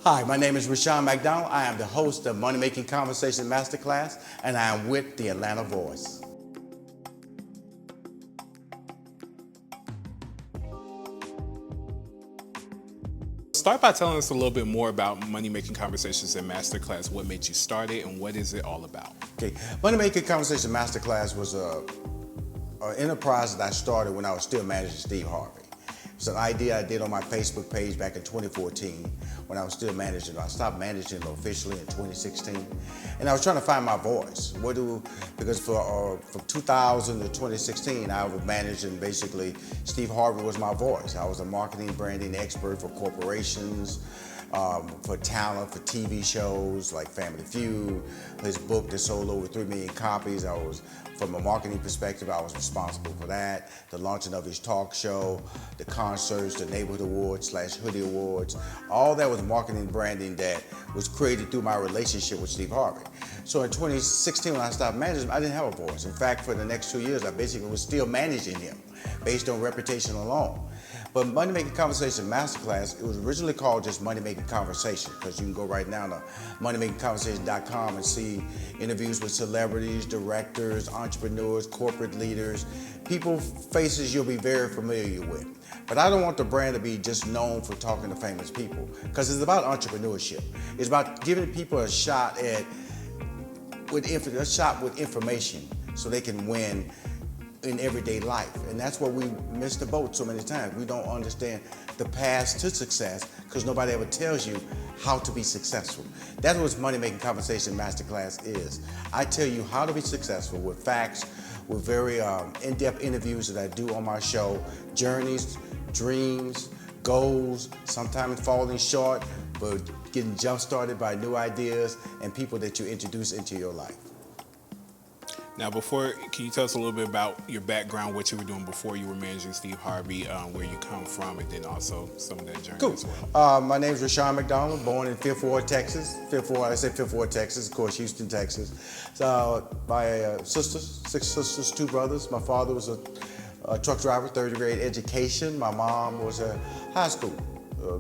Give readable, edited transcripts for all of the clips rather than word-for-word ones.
Hi, my name is Rushion McDonald. I am the host of Money Making Conversation Masterclass, and I am with the Atlanta Voice. Start by telling us a little bit more about Money Making Conversations and Masterclass. What made you start it, and what is it all about? Okay, Money Making Conversation Masterclass was an enterprise that I started when I was still managing Steve Harvey. It's an idea I did on my Facebook page back in 2014 when I was still managing. I stopped managing officially in 2016, and I was trying to find my voice. Because from 2000 to 2016, I was managing basically. Steve Harvey was my voice. I was a marketing branding expert for corporations, for talent, for TV shows like Family Feud. His book that sold over 3 million copies. From a marketing perspective, I was responsible for that. The launching of his talk show, the concerts, the neighborhood awards / hoodie awards. All that was marketing branding that was created through my relationship with Steve Harvey. So in 2016, when I stopped managing, I didn't have a voice. In fact, for the next 2 years, I basically was still managing him based on reputation alone. But Money Making Conversation Masterclass, it was originally called just Money Making Conversation, because you can go right now to moneymakingconversation.com and see interviews with celebrities, directors, entrepreneurs, corporate leaders, faces you'll be very familiar with. But I don't want the brand to be just known for talking to famous people, because it's about entrepreneurship. It's about giving people a shot with information so they can win in everyday life. And that's where we miss the boat so many times. We don't understand the path to success because nobody ever tells you how to be successful. That's what Money Making Conversation Masterclass is. I tell you how to be successful with facts, with very in-depth interviews that I do on my show, journeys, dreams, goals, sometimes falling short, but getting jump-started by new ideas and people that you introduce into your life. Now, can you tell us a little bit about your background, what you were doing before you were managing Steve Harvey, where you come from, and then also some of that journey as well? My name is Rushion McDonald, born in Fifth Ward, Texas. Fifth Ward, Texas, of course, Houston, Texas. So my sisters, 6 sisters, 2 brothers. My father was a truck driver, 3rd grade education. My mom was a high school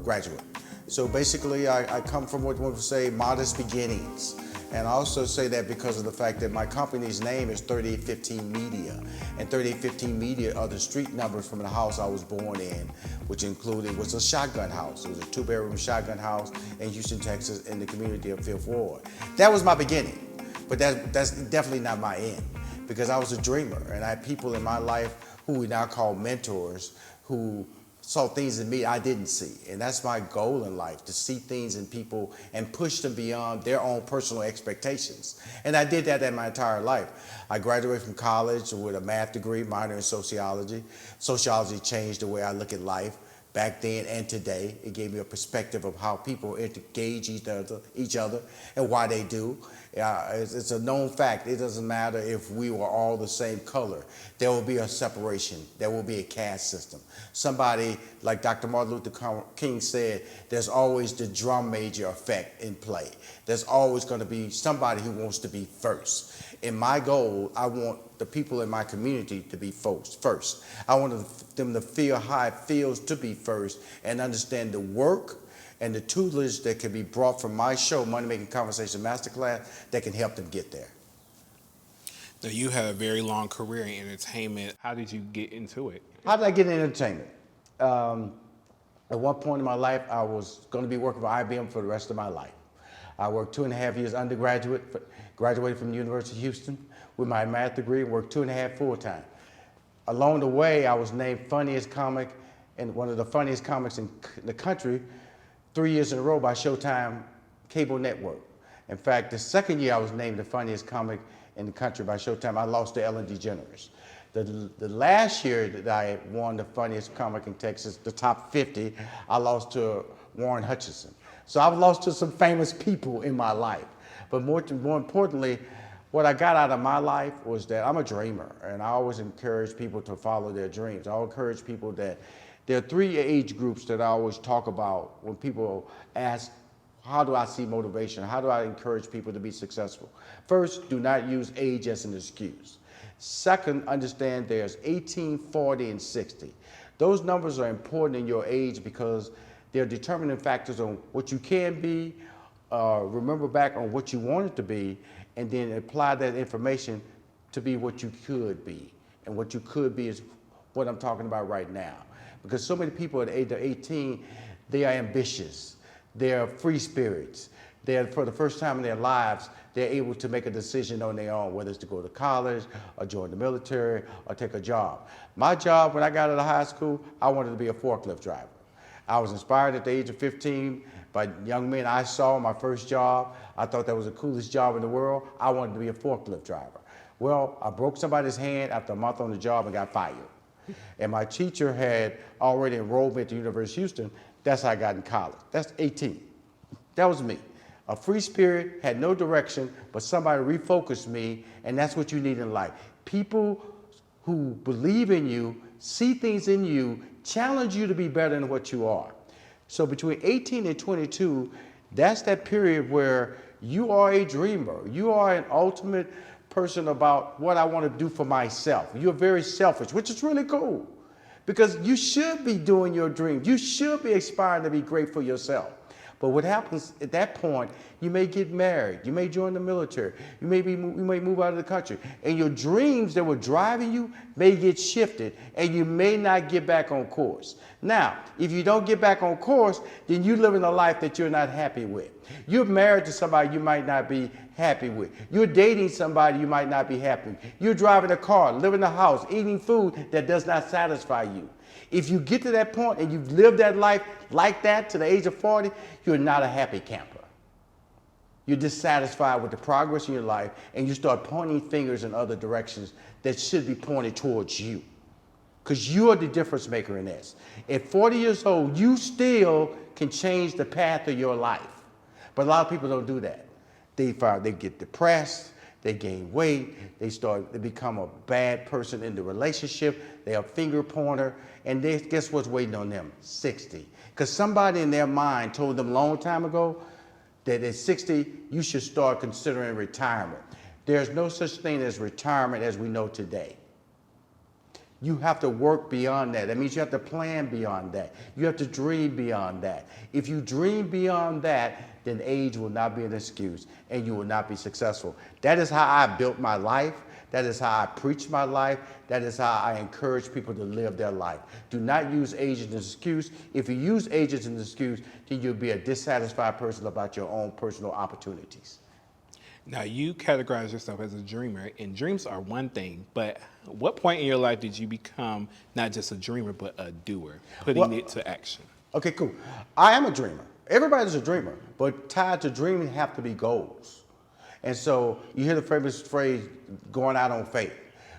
graduate. So basically, I come from what one would say modest beginnings. And I also say that because of the fact that my company's name is 3815 Media. And 3815 Media are the street numbers from the house I was born in, which was a shotgun house. It was a 2-bedroom shotgun house in Houston, Texas, in the community of Fifth Ward. That was my beginning, but that's definitely not my end, because I was a dreamer, and I had people in my life who we now call mentors who saw things in me I didn't see. And that's my goal in life, to see things in people and push them beyond their own personal expectations. And I did that in my entire life. I graduated from college with a math degree, minor in sociology. Sociology changed the way I look at life back then and today. It gave me a perspective of how people engage each other and why they do. It's a known fact. It doesn't matter if we were all the same color. There will be a separation. There will be a caste system. Somebody, like Dr. Martin Luther King said, there's always the drum major effect in play. There's always going to be somebody who wants to be first. In my goal, I want the people in my community to be first. I want them to feel how it feels to be first and understand the work and the tutelage that can be brought from my show, Money Making Conversation Masterclass, that can help them get there. Now, you had a very long career in entertainment. How did you get into it? How did I get into entertainment? At one point in my life, I was going to be working for IBM for the rest of my life. I worked 2.5 years undergraduate, graduated from the University of Houston with my math degree, and worked 2.5 full-time. Along the way, I was named funniest comic and one of the funniest comics in the country 3 years in a row by Showtime Cable Network. In fact, the second year I was named the funniest comic in the country by Showtime, I lost to Ellen DeGeneres. The last year that I won the funniest comic in Texas, the top 50, I lost to Warren Hutchinson. So I've lost to some famous people in my life. But more importantly, what I got out of my life was that I'm a dreamer, and I always encourage people to follow their dreams. I encourage people that there are 3 age groups that I always talk about when people ask, how do I see motivation? How do I encourage people to be successful? First, do not use age as an excuse. Second, understand there's 18, 40, and 60. Those numbers are important in your age because They're determining factors on what you can be, remember back on what you wanted to be, and then apply that information to be what you could be. And what you could be is what I'm talking about right now. Because so many people at the age of 18, they are ambitious, they're free spirits. They're, for the first time in their lives, they're able to make a decision on their own, whether it's to go to college or join the military or take a job. My job when I got out of high school, I wanted to be a forklift driver. I was inspired at the age of 15 by young men I saw my first job. I thought that was the coolest job in the world. I wanted to be a forklift driver. Well, I broke somebody's hand after a month on the job and got fired. And my teacher had already enrolled me at the University of Houston. That's how I got in college. That's 18. That was me. A free spirit, had no direction, but somebody refocused me, and that's what you need in life. People who believe in you, see things in you, challenge you to be better than what you are. So between 18 and 22, that's that period where you are a dreamer. You are an ultimate person about what I want to do for myself. You're very selfish, which is really cool, because you should be doing your dreams. You should be aspiring to be great for yourself. But what happens at that point, you may get married, you may join the military, you may move out of the country, and your dreams that were driving you may get shifted, and you may not get back on course. Now, if you don't get back on course, then you're living a life that you're not happy with. You're married to somebody you might not be happy with. You're dating somebody you might not be happy with. You're driving a car, living in a house, eating food that does not satisfy you. If you get to that point and you've lived that life like that to the age of 40, you're not a happy camper. You're dissatisfied with the progress in your life, and you start pointing fingers in other directions that should be pointed towards you. Because you are the difference maker in this. At 40 years old, you still can change the path of your life. But a lot of people don't do that. They get depressed, they gain weight, they become a bad person in the relationship, they're a finger pointer, and guess what's waiting on them? 60. Because somebody in their mind told them a long time ago that at 60, you should start considering retirement. There's no such thing as retirement as we know today. You have to work beyond that. That means you have to plan beyond that. You have to dream beyond that. If you dream beyond that, then age will not be an excuse and you will not be successful. That is how I built my life. That is how I preach my life. That is how I encourage people to live their life. Do not use age as an excuse. If you use age as an excuse, then you'll be a dissatisfied person about your own personal opportunities. Now, you categorize yourself as a dreamer, and dreams are one thing, but what point in your life did you become not just a dreamer, but a doer, putting it to action? Okay, cool. I am a dreamer. Everybody's a dreamer, but tied to dreaming have to be goals. And so you hear the famous phrase, going out on faith.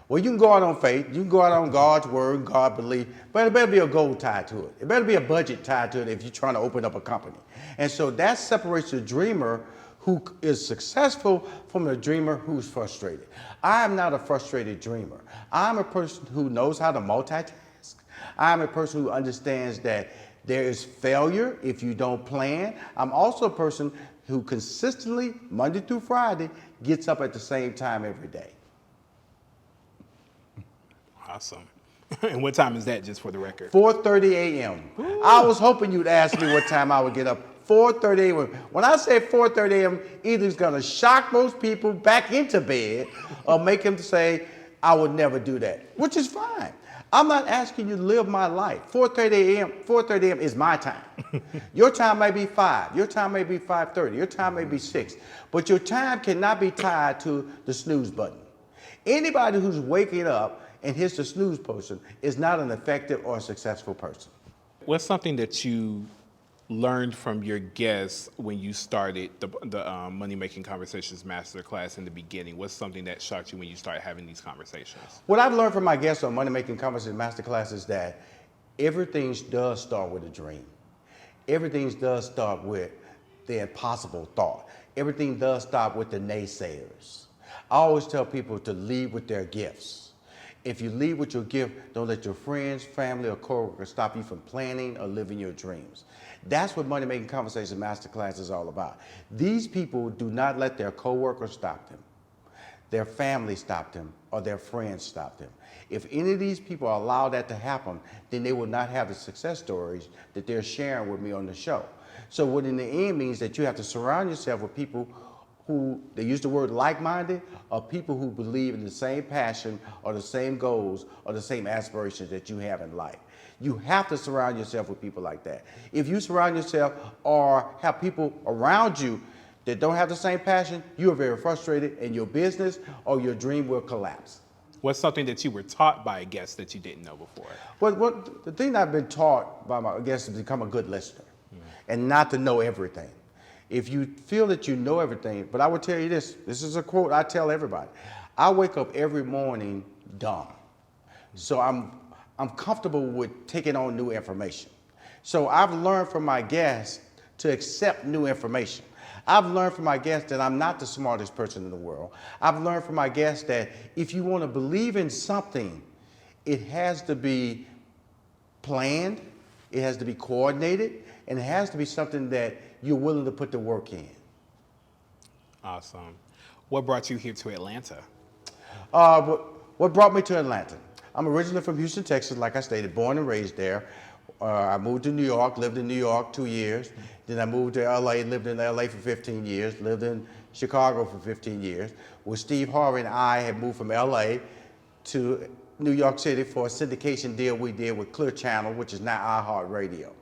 Well, you can go out on faith, you can go out on God's word, God belief, but it better be a goal tied to it. It better be a budget tied to it if you're trying to open up a company. And so that separates the dreamer who is successful from a dreamer who's frustrated. I am not a frustrated dreamer. I'm a person who knows how to multitask. I'm a person who understands that there is failure if you don't plan. I'm also a person who consistently, Monday through Friday, gets up at the same time every day. Awesome. And what time is that, just for the record? 4:30 a.m. I was hoping you'd ask me what time I would get up. 4:30 a.m. When I say 4:30 a.m., either it's going to shock most people back into bed or make them say, I would never do that, which is fine. I'm not asking you to live my life. 4:30 a.m. is my time. Your time may be 5. Your time may be 5:30. Your time may be 6. But your time cannot be tied to the snooze button. Anybody who's waking up and hits the snooze button is not an effective or successful person. What's something that you learned from your guests when you started the Money Making Conversations Masterclass in the beginning? What's something that shocked you when you started having these conversations? What I've learned from my guests on Money Making Conversations Masterclass is that everything does start with a dream. Everything does start with the impossible thought. Everything does start with the naysayers. I always tell people to lead with their gifts. If you lead with your gift, don't let your friends, family, or coworkers stop you from planning or living your dreams. That's what Money Making Conversations Masterclass is all about. These people do not let their coworkers stop them. their family stopped them, or their friends stopped them. If any of these people allow that to happen, then they will not have the success stories that they're sharing with me on the show. So what in the end means that you have to surround yourself with people who, they use the word like-minded, or people who believe in the same passion or the same goals or the same aspirations that you have in life. You have to surround yourself with people like that. If you surround yourself or have people around you that don't have the same passion, you are very frustrated and your business or your dream will collapse. What's something that you were taught by a guest that you didn't know before? What the thing I've been taught by my guests is to become a good listener and not to know everything. If you feel that you know everything, but I will tell you this is a quote I tell everybody. I wake up every morning dumb. So I'm comfortable with taking on new information. So I've learned from my guests to accept new information. I've learned from my guests that I'm not the smartest person in the world. I've learned from my guests that if you want to believe in something, it has to be planned, it has to be coordinated, and it has to be something that you're willing to put the work in. Awesome. What brought you here to Atlanta? What brought me to Atlanta? I'm originally from Houston, Texas, like I stated, born and raised there. I moved to New York, lived in New York 2 years. Then I moved to LA, lived in LA for 15 years, lived in Chicago for 15 years. With Steve Harvey and I had moved from LA to New York City for a syndication deal we did with Clear Channel, which is now iHeartRadio.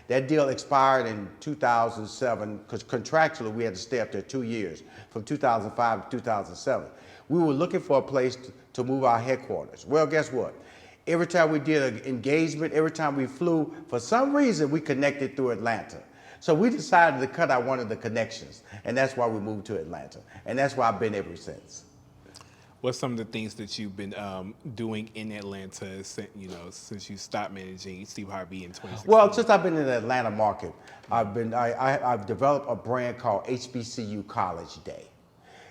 That deal expired in 2007 because contractually we had to stay up there 2 years, from 2005 to 2007. We were looking for a place to move our headquarters. Well, guess what? Every time we did an engagement, every time we flew, for some reason we connected through Atlanta. So we decided to cut out one of the connections, and that's why we moved to Atlanta. And that's why I've been ever since. What's some of the things that you've been doing in Atlanta since you stopped managing Steve Harvey in 2016? Well, since I've been in the Atlanta market, I've developed a brand called HBCU College Day.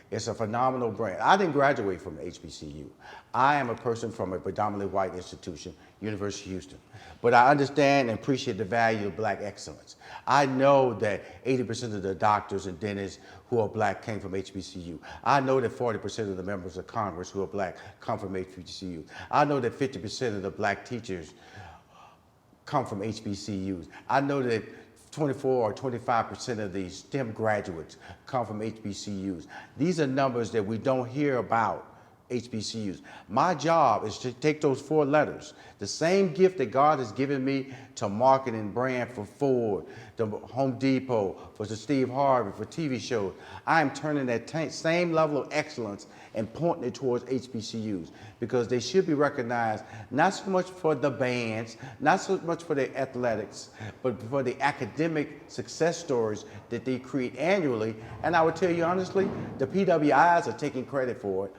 It's a phenomenal brand. I didn't graduate from HBCU. I am a person from a predominantly white institution, University of Houston. But I understand and appreciate the value of black excellence. I know that 80% of the doctors and dentists who are black came from HBCU. I know that 40% of the members of Congress who are black come from HBCU. I know that 50% of the black teachers come from HBCUs. I know that 24 or 25% of the STEM graduates come from HBCUs. These are numbers that we don't hear about HBCUs. My job is to take those 4 letters, the same gift that God has given me to market and brand for Ford, the Home Depot, for the Steve Harvey, for TV shows. I am turning that same level of excellence and pointing it towards HBCUs because they should be recognized not so much for the bands, not so much for their athletics, but for the academic success stories that they create annually. And I would tell you honestly, the PWIs are taking credit for it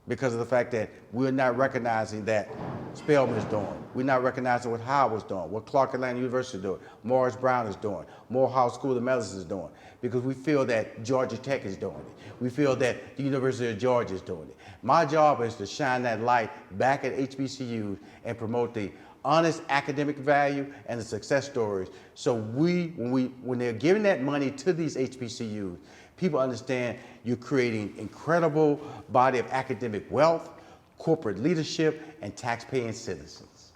because of the fact that we're not recognizing that Spelman is doing. We're not recognizing what Howard was doing, what Clark Atlanta University is doing, Morris Brown is doing, Morehouse School of Medicine is doing, because we feel that Georgia Tech is doing it. We feel that the University of Georgia is doing it. My job is to shine that light back at HBCUs and promote the honest academic value and the success stories. So when they're giving that money to these HBCUs, people understand you're creating incredible body of academic wealth, corporate leadership, and tax-paying citizens.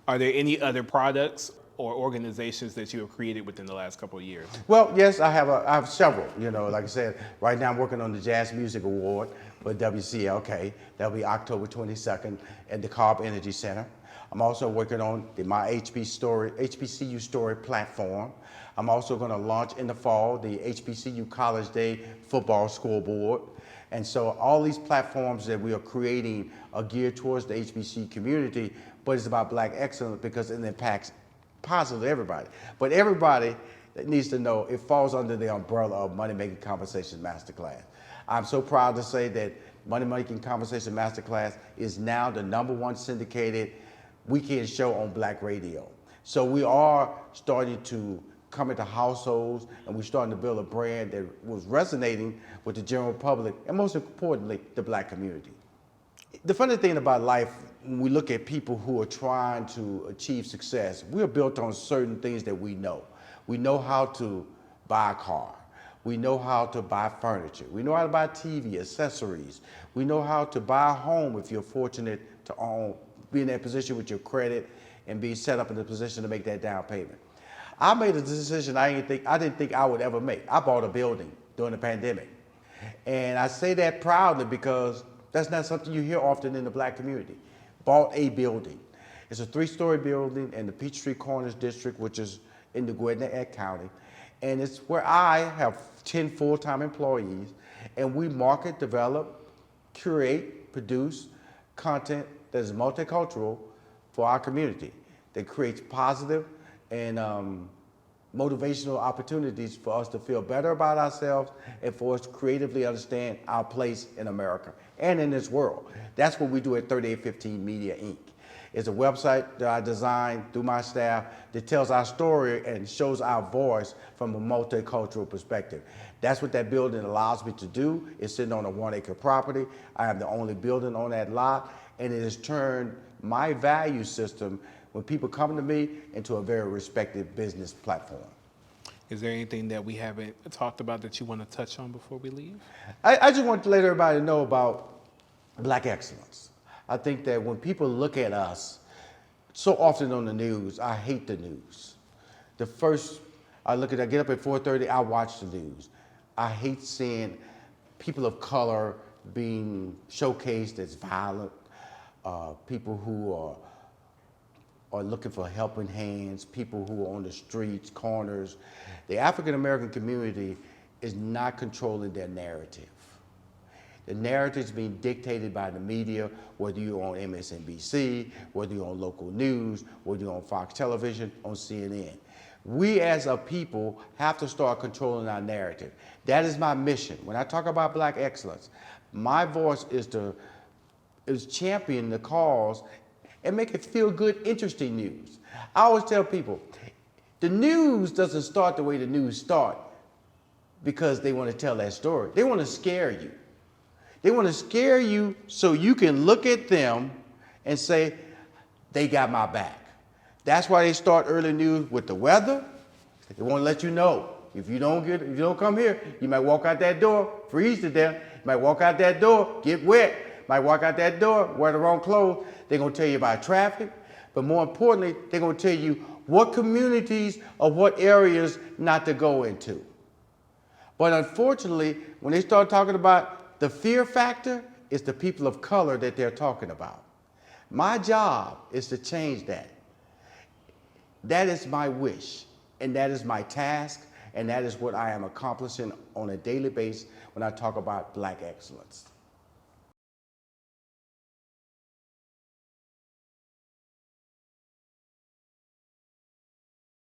Are there any other products or organizations that you have created within the last couple of years? Well, yes, I have several. Like I said, right now I'm working on the Jazz Music Award for WCLK. That'll be October 22nd at the Cobb Energy Center. I'm also working on my HBCU Story platform. I'm also going to launch in the fall the HBCU College Day Football Scoreboard. And so all these platforms that we are creating are geared towards the HBCU community, but it's about black excellence because it impacts positively everybody. But everybody that needs to know it falls under the umbrella of Money Making Conversations Masterclass. I'm so proud to say that Money Making Conversations Masterclass is now the #1 syndicated weekend show on black radio. So we are starting to come into households and we're starting to build a brand that was resonating with the general public and most importantly, the black community. The funny thing about life, when we look at people who are trying to achieve success, we are built on certain things that we know. We know how to buy a car. We know how to buy furniture. We know how to buy TV, accessories. We know how to buy a home if you're fortunate to own, be in that position with your credit and be set up in the position to make that down payment. I made a decision I didn't think I would ever make. I bought a building during the pandemic. And I say that proudly because that's not something you hear often in the black community. Bought a building. It's a 3-story building in the Peachtree Corners district, which is in the Gwinnett County. And it's where I have 10 full-time employees, and we market, develop, curate, produce content that is multicultural for our community, that creates positive and motivational opportunities for us to feel better about ourselves and for us to creatively understand our place in America and in this world. That's what we do at 3815 Media, Inc. It's a website that I designed through my staff that tells our story and shows our voice from a multicultural perspective. That's what that building allows me to do. It's sitting on a 1-acre property. I am the only building on that lot, and it has turned my value system when people come to me into a very respected business platform. Is there anything that we haven't talked about that you want to touch on before we leave? I just want to let everybody know about Black excellence. I think that when people look at us, so often on the news, I hate the news. I get up at 4:30, I watch the news. I hate seeing people of color being showcased as violent, people who are looking for helping hands, people who are on the streets, corners. The African American community is not controlling their narrative. The narrative is being dictated by the media, whether you're on MSNBC, whether you're on local news, whether you're on Fox Television, on CNN. We as a people have to start controlling our narrative. That is my mission. When I talk about Black excellence, my voice is to champion the cause and make it feel good, interesting news. I always tell people, the news doesn't start the way the news start because they want to tell that story. They want to scare you. They want to scare you so you can look at them and say, they got my back. That's why they start early news with the weather. They want to let you know, if you don't come here, you might walk out that door, freeze to death. You might walk out that door, get wet. Might walk out that door, wear the wrong clothes. They're going to tell you about traffic, but more importantly, they're going to tell you what communities or what areas not to go into. But unfortunately, when they start talking about the fear factor, it's the people of color that they're talking about. My job is to change that. That is my wish, and that is my task, and that is what I am accomplishing on a daily basis when I talk about Black excellence.